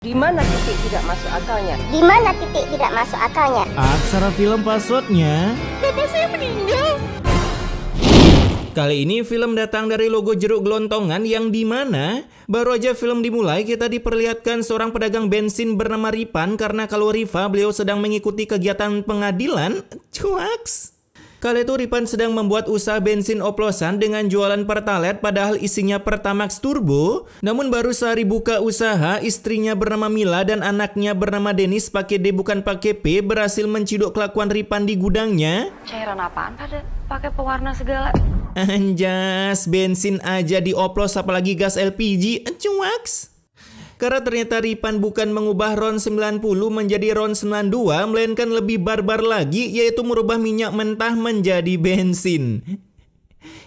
Di mana titik tidak masuk akalnya? Di mana titik tidak masuk akalnya? Aksara film passwordnya. Bapak saya meninggal. Kali ini film datang dari logo jeruk gelontongan yang dimana baru aja film dimulai kita diperlihatkan seorang pedagang bensin bernama Ripan karena kalau Riva beliau sedang mengikuti kegiatan pengadilan. Cuaks. Kali itu Ripan sedang membuat usaha bensin oplosan dengan jualan Pertalite padahal isinya Pertamax Turbo. Namun baru sehari buka usaha, istrinya bernama Mila dan anaknya bernama Dennis pakai D bukan pakai P berhasil menciduk kelakuan Ripan di gudangnya. Cairan apaan pada pakai pewarna segala? Anjas, bensin aja dioplos apalagi gas LPG. Cuaks. Karena ternyata Ripan bukan mengubah RON 90 menjadi RON 92, melainkan lebih barbar lagi, yaitu merubah minyak mentah menjadi bensin.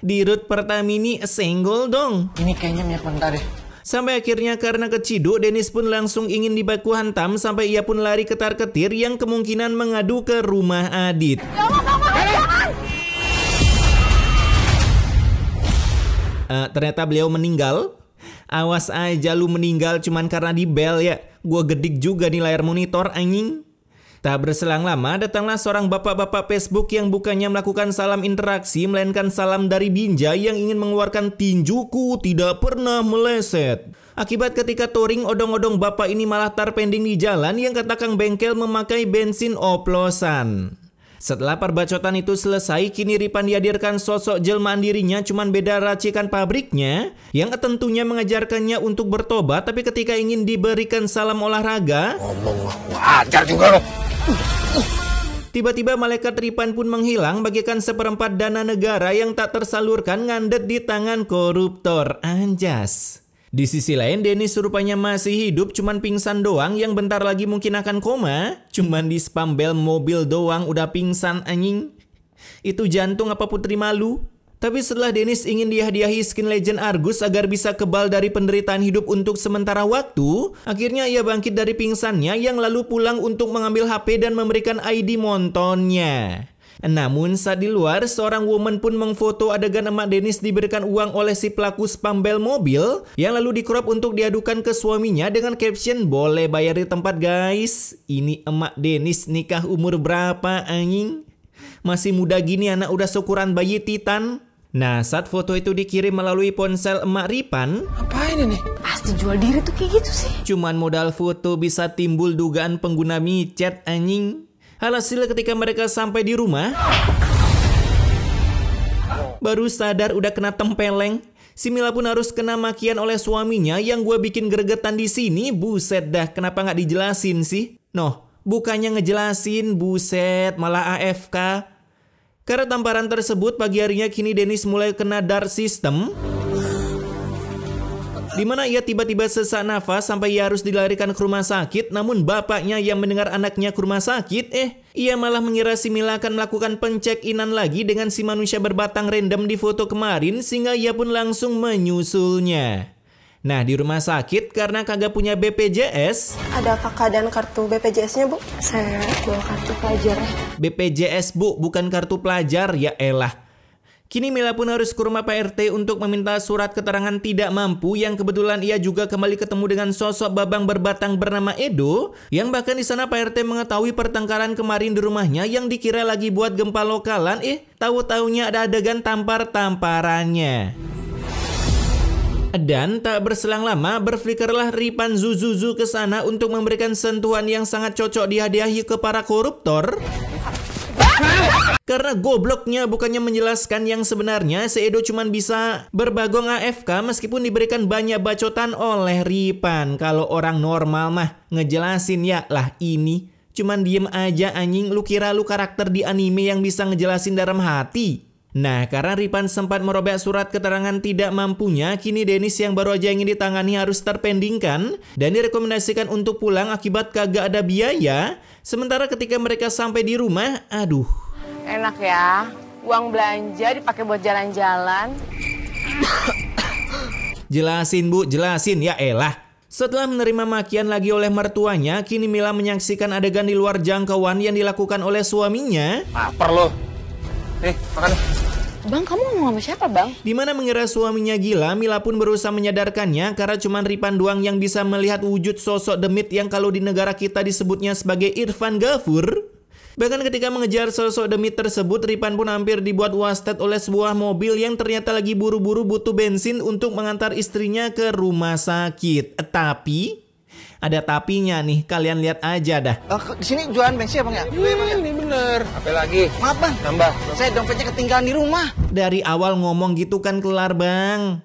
Di Rut Pertamini senggol dong. Ini kayaknya minyak mentah deh. Sampai akhirnya karena keciduk, Dennis pun langsung ingin dibaku hantam sampai ia pun lari ketar-ketir yang kemungkinan mengadu ke rumah Adit. Ternyata beliau meninggal. Awas aja lu meninggal cuman karena dibel ya. Gua gedik juga di layar monitor anjing. Tak berselang lama datanglah seorang bapak-bapak Facebook yang bukannya melakukan salam interaksi melainkan salam dari Binja yang ingin mengeluarkan tinjuku tidak pernah meleset. Akibat ketika touring odong-odong bapak ini malah terpending di jalan yang kata Kang Bengkel memakai bensin oplosan. Setelah perbacotan itu selesai, kini Ripan dihadirkan sosok jelmaan dirinya cuman beda racikan pabriknya yang tentunya mengajarkannya untuk bertobat, tapi ketika ingin diberikan salam olahraga, ngomong wajar juga loh. Tiba-tiba malaikat Ripan pun menghilang bagaikan seperempat dana negara yang tak tersalurkan ngandet di tangan koruptor. Anjas. Di sisi lain, Dennis rupanya masih hidup cuman pingsan doang yang bentar lagi mungkin akan koma. Cuman di spam bel mobil doang udah pingsan anjing. Itu jantung apa putri malu? Tapi setelah Dennis ingin dihadiahi skin legend Argus agar bisa kebal dari penderitaan hidup untuk sementara waktu, akhirnya ia bangkit dari pingsannya yang lalu pulang untuk mengambil HP dan memberikan ID montonnya. Namun saat di luar, seorang woman pun mengfoto adegan emak Dennis diberikan uang oleh si pelaku spam bel mobil yang lalu dikrop untuk diadukan ke suaminya dengan caption boleh bayar di tempat guys. Ini emak Dennis nikah umur berapa anjing? Masih muda gini anak udah syukuran bayi Titan. Nah saat foto itu dikirim melalui ponsel emak Ripan, Apain ini? Pasti jual diri tuh kayak gitu sih. cuman modal foto bisa timbul dugaan pengguna micet anjing. Alhasil ketika mereka sampai di rumah, baru sadar udah kena tempeleng. Si Mila pun harus kena makian oleh suaminya yang gue bikin gregetan di sini. Buset dah, kenapa nggak dijelasin sih? Noh, bukannya ngejelasin, buset, malah AFK. Karena tamparan tersebut, pagi harinya kini Dennis mulai kena dark system, di mana ia tiba-tiba sesak nafas sampai ia harus dilarikan ke rumah sakit. Namun bapaknya yang mendengar anaknya ke rumah sakit, ia malah mengira si Mila akan melakukan pencek-inan lagi dengan si manusia berbatang random di foto kemarin, sehingga ia pun langsung menyusulnya. Nah di rumah sakit karena kagak punya BPJS. Ada kakak dan kartu BPJS-nya, Bu? Saya bawa kartu pelajar. BPJS bu, bukan kartu pelajar, ya elah. Kini Mila pun harus ke rumah Pak RT untuk meminta surat keterangan tidak mampu yang kebetulan ia juga kembali ketemu dengan sosok babang berbatang bernama Edo yang bahkan di sana Pak RT mengetahui pertengkaran kemarin di rumahnya yang dikira lagi buat gempa lokalan, tahu-taunya ada adegan tampar-tamparannya. Dan tak berselang lama berflikerlah Ripan Zuzuzu ke sana untuk memberikan sentuhan yang sangat cocok dihadiahi ke para koruptor. Karena gobloknya bukannya menjelaskan yang sebenarnya, si Edo cuman bisa berbagong AFK meskipun diberikan banyak bacotan oleh Ripan. Kalau orang normal mah ngejelasin ya lah ini. Cuman diem aja anjing, lu kira lu karakter di anime yang bisa ngejelasin dalam hati? Nah karena Ripan sempat merobek surat keterangan tidak mampunya, kini Dennis yang baru aja ingin ditangani harus terpendingkan dan direkomendasikan untuk pulang akibat kagak ada biaya. Sementara ketika mereka sampai di rumah, aduh. Enak ya, uang belanja dipakai buat jalan-jalan. Jelasin bu, jelasin ya elah. Setelah menerima makian lagi oleh mertuanya, kini Mila menyaksikan adegan di luar jangkauan yang dilakukan oleh suaminya. Lapar loh. Makan. Bang, kamu ngomong sama siapa, Bang? Dimana mengira suaminya gila, Mila pun berusaha menyadarkannya karena cuman Ripan doang yang bisa melihat wujud sosok demit yang kalau di negara kita disebutnya sebagai Irfan Gafur. Bahkan ketika mengejar sosok demit tersebut, Ripan pun hampir dibuat wasted oleh sebuah mobil yang ternyata lagi buru-buru butuh bensin untuk mengantar istrinya ke rumah sakit. Tapi ada tapinya nih, kalian lihat aja dah. Di sini jualan bensin ya bang ya? Iya bang, ini bener. Apa lagi? Maaf bang, tambah. Saya dompetnya ketinggalan di rumah. Dari awal ngomong gitu kan kelar bang.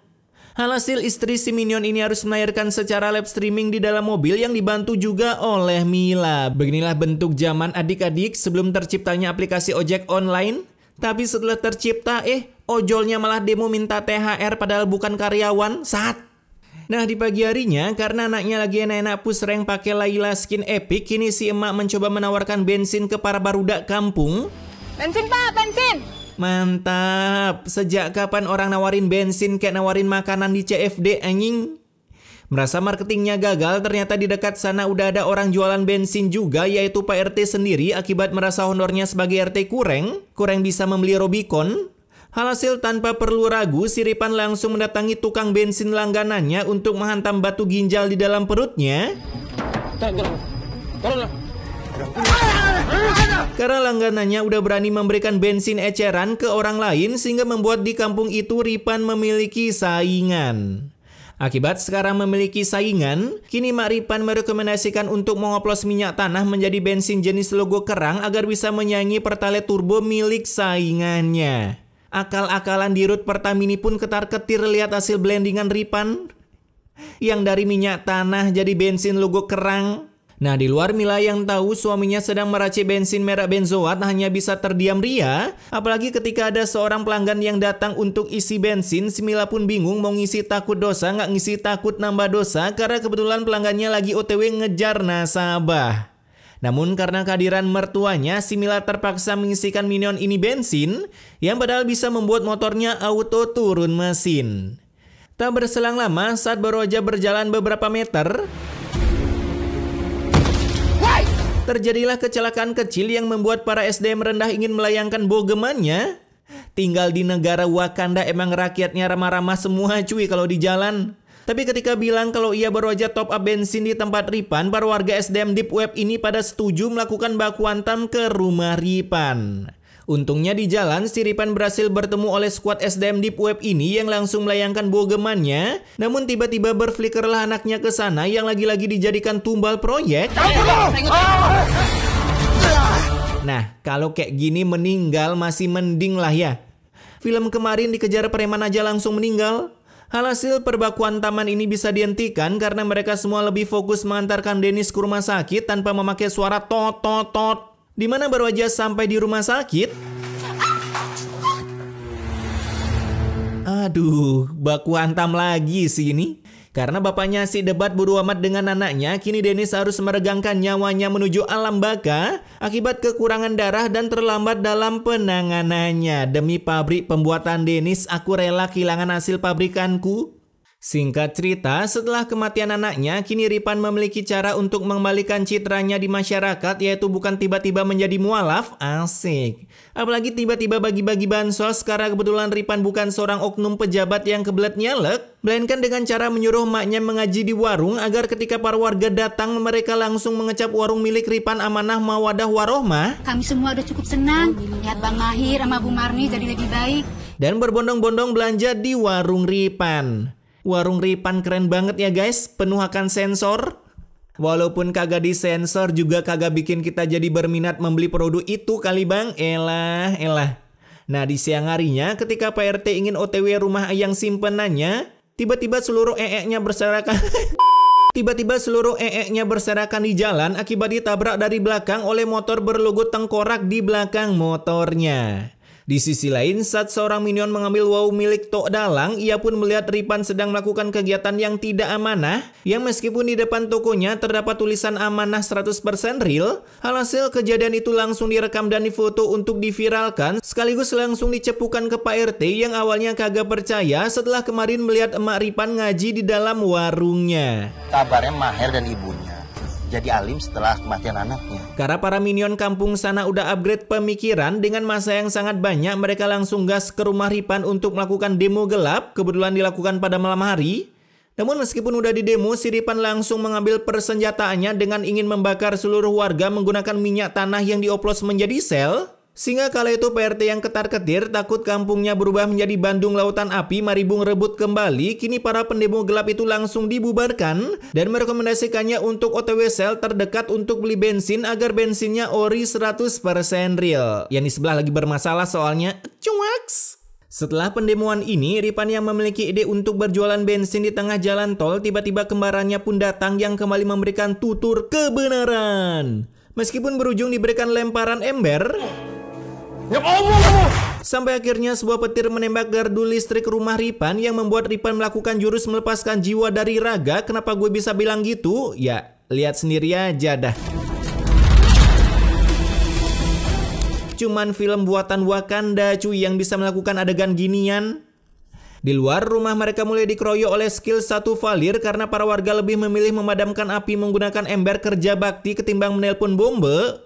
Alhasil istri si Minion ini harus melahirkan secara live streaming di dalam mobil yang dibantu juga oleh Mila. Beginilah bentuk zaman adik-adik sebelum terciptanya aplikasi ojek online. Tapi setelah tercipta, ojolnya malah demo minta THR padahal bukan karyawan. Nah di pagi harinya, karena anaknya lagi enak-enak push rank pakai Layla skin epic, kini si emak mencoba menawarkan bensin ke para barudak kampung. Bensin pak, bensin. Mantap, sejak kapan orang nawarin bensin kayak nawarin makanan di CFD anjing? Merasa marketingnya gagal, ternyata di dekat sana udah ada orang jualan bensin juga, yaitu Pak RT sendiri. Akibat merasa honornya sebagai RT kurang bisa membeli Robicon. Hasil tanpa perlu ragu, si Ripan langsung mendatangi tukang bensin langganannya untuk menghantam batu ginjal di dalam perutnya. Karena langganannya udah berani memberikan bensin eceran ke orang lain, sehingga membuat di kampung itu Ripan memiliki saingan. Akibat sekarang memiliki saingan, kini Mak Ripan merekomendasikan untuk mengoplos minyak tanah menjadi bensin jenis logo kerang agar bisa menyaingi Pertalite Turbo milik saingannya. Akal-akalan di Rut Pertamini pun ketar-ketir lihat hasil blendingan Ripan yang dari minyak tanah jadi bensin logo kerang. Nah di luar Mila yang tahu suaminya sedang meracik bensin merek benzoat hanya bisa terdiam ria. Apalagi ketika ada seorang pelanggan yang datang untuk isi bensin, si Mila pun bingung mau ngisi takut dosa nggak ngisi takut nambah dosa karena kebetulan pelanggannya lagi OTW ngejar nasabah. Namun karena kehadiran mertuanya, si Mila terpaksa mengisikan Minion ini bensin yang padahal bisa membuat motornya auto turun mesin. Tak berselang lama, saat baru aja berjalan beberapa meter, terjadilah kecelakaan kecil yang membuat para SDM rendah ingin melayangkan bogemannya. Tinggal di negara Wakanda emang rakyatnya ramah-ramah semua cuy kalau di jalan. Tapi ketika bilang kalau ia baru aja top up bensin di tempat Ripan, para warga SDM Deep Web ini pada setuju melakukan baku hantam ke rumah Ripan. Untungnya di jalan, si Ripan berhasil bertemu oleh skuad SDM Deep Web ini yang langsung melayangkan bogemannya. Namun tiba-tiba berflikerlah anaknya ke sana yang lagi-lagi dijadikan tumbal proyek. Nah, kalau kayak gini meninggal masih mending lah ya. Film kemarin dikejar preman aja langsung meninggal. Hasil perbakuan taman ini bisa dihentikan karena mereka semua lebih fokus mengantarkan Dennis ke rumah sakit tanpa memakai suara tot. Dimana baru aja sampai di rumah sakit, aduh, baku hantam lagi sih ini. Karena bapaknya si debat bodo amat dengan anaknya, kini Dennis harus meregangkan nyawanya menuju alam baka akibat kekurangan darah dan terlambat dalam penanganannya. Demi pabrik pembuatan Dennis, aku rela kehilangan hasil pabrikanku. Singkat cerita, setelah kematian anaknya, kini Ripan memiliki cara untuk mengembalikan citranya di masyarakat, yaitu bukan tiba-tiba menjadi mualaf, asik. Apalagi tiba-tiba bagi-bagi bansos, karena kebetulan Ripan bukan seorang oknum pejabat yang kebelet nyalek, melainkan dengan cara menyuruh maknya mengaji di warung agar ketika para warga datang, mereka langsung mengecap warung milik Ripan Amanah Mawadah Warohmah. Kami semua udah cukup senang lihat Bang Mahir sama Bu Marni jadi lebih baik. Dan berbondong-bondong belanja di warung Ripan. Warung Ripan keren banget ya guys, penuh akan sensor. Walaupun kagak disensor juga kagak bikin kita jadi berminat membeli produk itu kali bang, elah. Nah di siang harinya ketika Pak RT ingin OTW rumah ayang simpenannya, tiba-tiba seluruh ee-nya berserakan di jalan akibat ditabrak dari belakang oleh motor berlogo tengkorak di belakang motornya. Di sisi lain, saat seorang Minion mengambil wow milik Tok Dalang, ia pun melihat Ripan sedang melakukan kegiatan yang tidak amanah, yang meskipun di depan tokonya terdapat tulisan amanah 100% real. Hasil kejadian itu langsung direkam dan difoto untuk diviralkan, sekaligus langsung dicepukan ke Pak RT yang awalnya kagak percaya setelah kemarin melihat emak Ripan ngaji di dalam warungnya. Kabarnya Maher dan ibunya jadi alim setelah kematian anaknya. Karena para minion kampung sana udah upgrade pemikiran, dengan masa yang sangat banyak mereka langsung gas ke rumah Ripan untuk melakukan demo gelap, kebetulan dilakukan pada malam hari. Namun meskipun udah di demo, si Ripan langsung mengambil persenjataannya dengan ingin membakar seluruh warga menggunakan minyak tanah yang dioplos menjadi sel. Sehingga kala itu PRT yang ketar-ketir takut kampungnya berubah menjadi Bandung Lautan Api, Maribung rebut kembali. Kini para pendemo gelap itu langsung dibubarkan dan merekomendasikannya untuk OTW sel terdekat untuk beli bensin agar bensinnya ori 100% real. Yang di sebelah lagi bermasalah soalnya. Cuaks! Setelah pendemoan ini, Ripan yang memiliki ide untuk berjualan bensin di tengah jalan tol, tiba-tiba kembarannya pun datang yang kembali memberikan tutur kebenaran. Meskipun berujung diberikan lemparan ember, sampai akhirnya sebuah petir menembak gardu listrik rumah Ripan yang membuat Ripan melakukan jurus melepaskan jiwa dari raga. Kenapa gue bisa bilang gitu? Ya, lihat sendiri aja dah. Cuman film buatan Wakanda cuy yang bisa melakukan adegan ginian. Di luar rumah mereka mulai dikeroyok oleh skill 1 Valir karena para warga lebih memilih memadamkan api menggunakan ember kerja bakti ketimbang menelpon bombe.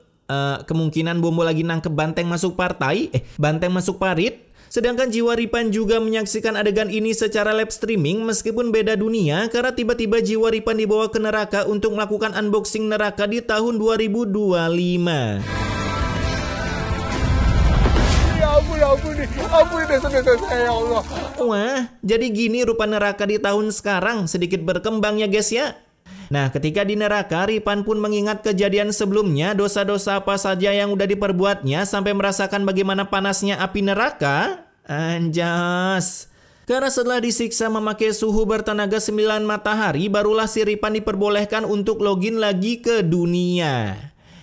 Kemungkinan bombo lagi nangkep banteng masuk partai, banteng masuk parit. Sedangkan jiwa Ripan juga menyaksikan adegan ini secara live streaming meskipun beda dunia karena tiba-tiba jiwa Ripan dibawa ke neraka untuk melakukan unboxing neraka di tahun 2025. Ampun dosa-dosa saya ya Allah. Wah, jadi gini rupa neraka di tahun sekarang, sedikit berkembang ya guys ya. Nah, ketika di neraka, Ripan pun mengingat kejadian sebelumnya, dosa-dosa apa saja yang udah diperbuatnya sampai merasakan bagaimana panasnya api neraka. Anjas. Karena setelah disiksa memakai suhu bertenaga 9 matahari, barulah si Ripan diperbolehkan untuk login lagi ke dunia.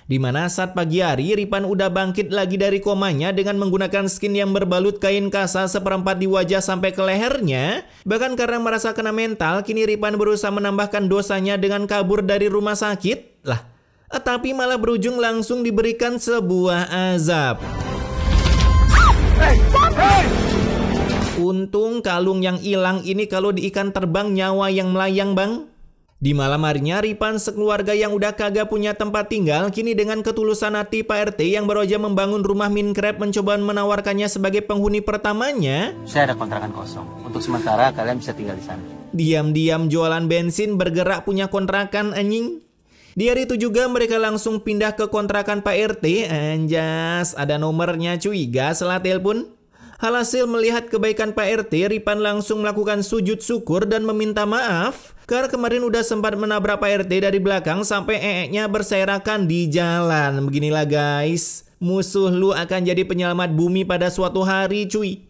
Dimana saat pagi hari, Ripan udah bangkit lagi dari komanya dengan menggunakan skin yang berbalut kain kasa seperempat di wajah sampai ke lehernya. Bahkan karena merasa kena mental, kini Ripan berusaha menambahkan dosanya dengan kabur dari rumah sakit. Lah, tapi malah berujung langsung diberikan sebuah azab. Untung kalung yang hilang ini kalau di ikan terbang nyawa yang melayang bang. Di malam harinya, Ripan sekeluarga yang udah kagak punya tempat tinggal, kini dengan ketulusan hati Pak RT yang baru aja membangun rumah Minecraft mencoba menawarkannya sebagai penghuni pertamanya. Saya ada kontrakan kosong. Untuk sementara kalian bisa tinggal di sana. Diam-diam jualan bensin, bergerak punya kontrakan anjing. Di hari itu juga mereka langsung pindah ke kontrakan Pak RT. Anjas, ada nomornya cuy, gas lah telepon. Alhasil melihat kebaikan Pak RT, Ripan langsung melakukan sujud syukur dan meminta maaf. Karena kemarin udah sempat menabrak Pak RT dari belakang sampai ee-nya berserakan di jalan. Beginilah guys, musuh lu akan jadi penyelamat bumi pada suatu hari cuy.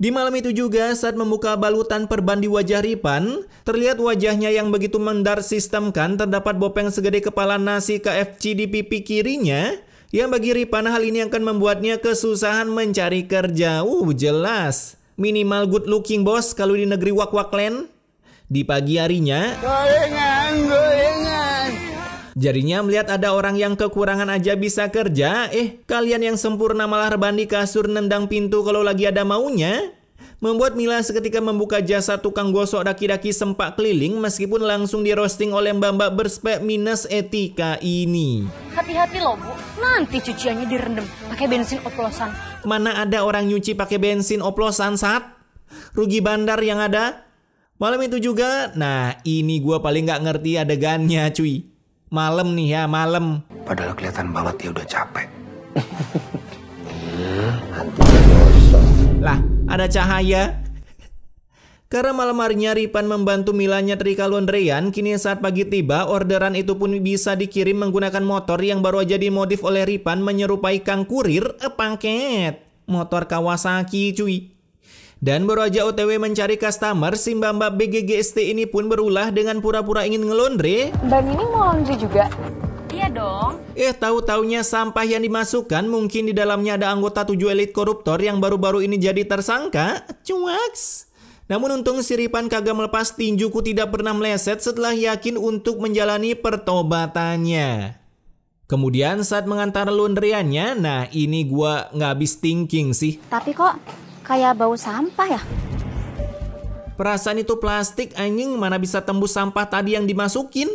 Di malam itu juga saat membuka balutan perban di wajah Ripan, terlihat wajahnya yang begitu mendarsistemkan terdapat bopeng segede kepala nasi KFC di pipi kirinya. Yang bagi Ripan hal ini akan membuatnya kesusahan mencari kerja. Jelas. Minimal good looking bos kalau di negeri wak-wak land. Di pagi harinya, gorengan. Jadinya melihat ada orang yang kekurangan aja bisa kerja. Kalian yang sempurna malah rebahan di kasur nendang pintu kalau lagi ada maunya. Membuat Mila seketika membuka jasa tukang gosok daki-daki sempak keliling meskipun langsung di roasting oleh mbak-mbak berspek minus etika ini. Hati-hati loh bu, nanti cuciannya direndam pakai bensin oplosan. Mana ada orang nyuci pakai bensin oplosan saat? Rugi bandar yang ada. Malam itu juga, nah ini gue paling gak ngerti adegannya cuy. Malam nih ya, malam. Padahal kelihatan banget dia udah capek. Lah, ada cahaya. Karena malam harinya Ripan membantu Mila nyetrika laundryan, kini saat pagi tiba, orderan itu pun bisa dikirim menggunakan motor yang baru aja dimodif oleh Ripan menyerupai Kang Kurir, paket. Motor Kawasaki cuy. Dan baru aja OTW mencari customer, si mbak-mbak BGGST ini pun berulah dengan pura-pura ingin ngelondre. Mbak Nini mau laundry juga? Iya dong. Tahu-taunya sampah yang dimasukkan mungkin di dalamnya ada anggota 7 elit koruptor yang baru-baru ini jadi tersangka. Cuaks. Namun untung si Ripan kagak melepas tinjuku tidak pernah meleset setelah yakin untuk menjalani pertobatannya. Kemudian saat mengantar laundryannya, nah ini gua nggak habis thinking sih. Tapi kok kayak bau sampah ya? Perasaan itu plastik anjing, mana bisa tembus sampah tadi yang dimasukin.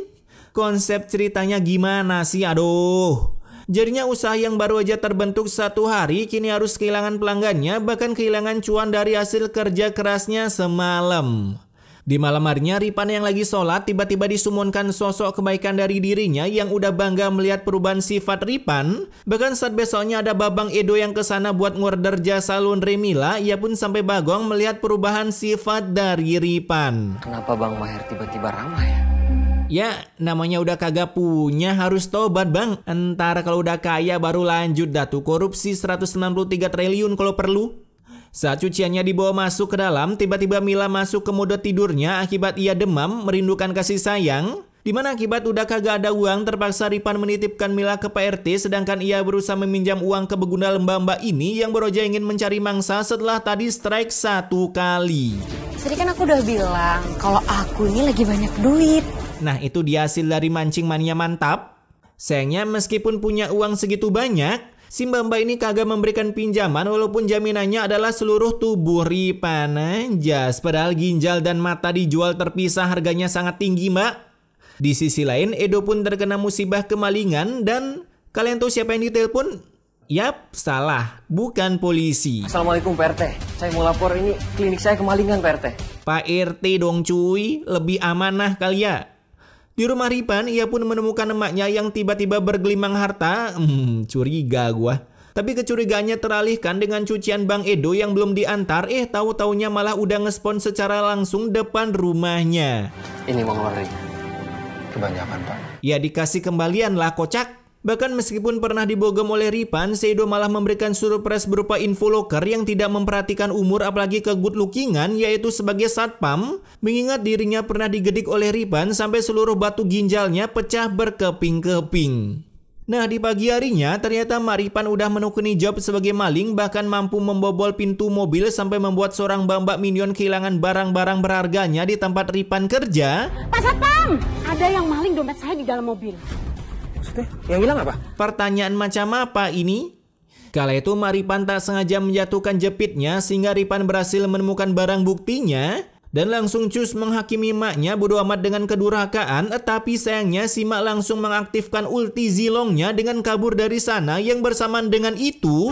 Konsep ceritanya gimana sih? Aduh. Jadinya usaha yang baru aja terbentuk 1 hari kini harus kehilangan pelanggannya, bahkan kehilangan cuan dari hasil kerja kerasnya semalam. Di malam harinya Ripan yang lagi sholat tiba-tiba disumunkan sosok kebaikan dari dirinya yang udah bangga melihat perubahan sifat Ripan. Bahkan saat besoknya ada Babang Edo yang kesana buat ngorder jasa laundry Mila, ia pun sampai bagong melihat perubahan sifat dari Ripan. Kenapa Bang Maher tiba-tiba ramah ya? Ya, namanya udah kagak punya harus tobat bang. Entar kalau udah kaya baru lanjut dah tuh korupsi 163 triliun kalau perlu. Saat cuciannya dibawa masuk ke dalam, tiba-tiba Mila masuk ke mode tidurnya akibat ia demam, merindukan kasih sayang. Dimana akibat udah kagak ada uang, terpaksa Ripan menitipkan Mila ke Pak RT, sedangkan ia berusaha meminjam uang ke begundal mbak-mbak ini yang baru aja ingin mencari mangsa setelah tadi strike 1 kali. Tadi kan aku udah bilang kalau aku ini lagi banyak duit. Nah itu dia hasil dari mancing mania mantap. Sayangnya meskipun punya uang segitu banyak, si mbak-mbak ini kagak memberikan pinjaman walaupun jaminannya adalah seluruh tubuh Ripan. Anjas, padahal ginjal dan mata dijual terpisah harganya sangat tinggi mbak. Di sisi lain Edo pun terkena musibah kemalingan dan kalian tahu siapa yang ditelepon? Yap, salah, bukan polisi. Assalamualaikum Pak RT, saya mau lapor ini klinik saya kemalingan Pak RT. Pak RT dong cuy, lebih amanah kali ya. Di rumah Ripan, ia pun menemukan emaknya yang tiba-tiba bergelimang harta. Curiga gua. Tapi kecurigaannya teralihkan dengan cucian Bang Edo yang belum diantar. Tahu-taunya malah udah ngespon secara langsung depan rumahnya. Ini mau ngeluarin. Kebanyakan Pak. Ya dikasih kembalian lah kocak. Bahkan meskipun pernah dibogem oleh Ripan, Edo malah memberikan surprise berupa info loker yang tidak memperhatikan umur apalagi ke good lookingan, yaitu sebagai satpam, mengingat dirinya pernah digedik oleh Ripan sampai seluruh batu ginjalnya pecah berkeping-keping. Nah di pagi harinya ternyata Mak Ripan udah menekuni job sebagai maling, bahkan mampu membobol pintu mobil sampai membuat seorang mbak minion kehilangan barang-barang berharganya di tempat Ripan kerja. Pak Satpam, ada yang maling dompet saya di dalam mobil. Yang hilang apa? Pertanyaan macam apa ini? Kala itu Mak Ripan tak sengaja menjatuhkan jepitnya sehingga Ripan berhasil menemukan barang buktinya dan langsung cus menghakimi maknya bodo amat dengan kedurhakaan. Tapi sayangnya si mak langsung mengaktifkan ulti zilongnya dengan kabur dari sana, yang bersamaan dengan itu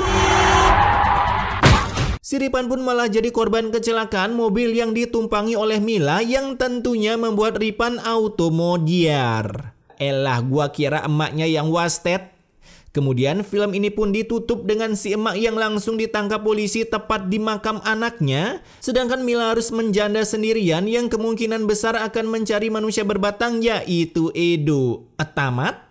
si Ripan pun malah jadi korban kecelakaan mobil yang ditumpangi oleh Mila yang tentunya membuat Ripan automodiar. Elah, gua kira emaknya yang wasted. Kemudian film ini pun ditutup dengan si emak yang langsung ditangkap polisi tepat di makam anaknya. Sedangkan Mila harus menjanda sendirian yang kemungkinan besar akan mencari manusia berbatang yaitu Edo. Tamat?